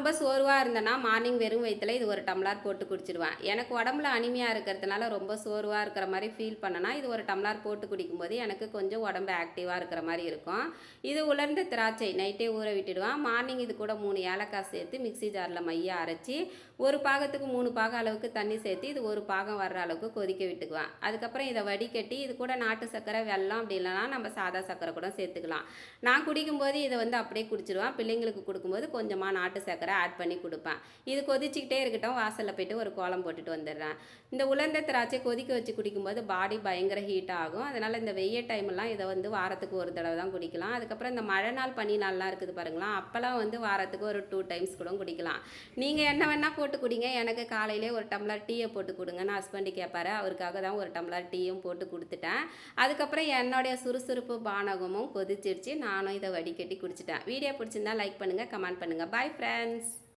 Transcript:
ரொம்ப சோர்வாக இருந்தேன்னா மார்னிங் வெறும் வயித்துல இது ஒரு டம்ளர் போட்டு குடிச்சிடுவேன். எனக்கு உடம்புல அனிமியா இருக்கிறதுனால ரொம்ப சோர்வாக இருக்கிற மாதிரி ஃபீல் பண்ணேன்னா இது ஒரு டம்ளர் போட்டு குடிக்கும்போது எனக்கு கொஞ்சம் உடம்பு ஆக்டிவாக இருக்கிற மாதிரி இருக்கும். இது உலர்ந்த திராட்சை நைட்டே ஊற விட்டுடுவேன். மார்னிங் இது கூட 3 ஏலக்காய் சேர்த்து மிக்ஸி ஜாரில் மைய அரைச்சி ஒரு பாகத்துக்கு 3 பாகம் அளவுக்கு தண்ணி சேர்த்து இது ஒரு பாகம் வர்ற அளவுக்கு கொதிக்க விட்டுக்குவேன். அதுக்கப்புறம் இதை வடிகட்டி இது கூட நாட்டு சர்க்கரை, வெல்லம் அப்படி இல்லைனா நம்ம சாதா சர்க்கரை கூட சேர்த்துக்கலாம். நான் குடிக்கும்போது இதை வந்து அப்படியே குடிச்சிடுவேன். பிள்ளைங்களுக்கு கொடுக்கும்போது கொஞ்சமாக நாட்டு சர்க்கரை ஆட் பண்ணி கொடுப்பேன். இது கொதிச்சிக்கிட்டே இருக்கட்டும், வாசலில் போய்ட்டு ஒரு கோலம் போட்டுட்டு வந்துடுறேன். இந்த உலர்ந்த திராட்சை கொதிக்க வச்சு குடிக்கும்போது பாடி பயங்கர ஹீட் ஆகும். அதனால் இந்த வெய்ய டைம்லாம் இதை வந்து வாரத்துக்கு ஒரு தடவை தான் குடிக்கலாம். அதுக்கப்புறம் இந்த மழை நாள் பனி நாள்லாம் இருக்குது பாருங்களா, அப்போல்லாம் வந்து வாரத்துக்கு ஒரு 2 டைம்ஸ் கூட குடிக்கலாம். நீங்கள் என்ன வேணால் போட்டு குடிங்க. எனக்கு காலையிலே ஒரு டம்ளர் டீயை போட்டு கொடுங்கன்னு ஹஸ்பண்டு கேட்பாரு. அவருக்காக தான் ஒரு டம்ளர் டீயும் போட்டு கொடுத்துட்டேன். அதுக்கப்புறம் என்னுடைய சுறுசுறுப்பு பானகமும் கொதிச்சிருச்சு. நானும் இதை வடிகட்டி குடிச்சிட்டேன். வீடியோ பிடிச்சிருந்தா லைக் பண்ணுங்கள், கமெண்ட் பண்ணுங்கள். Bye friends.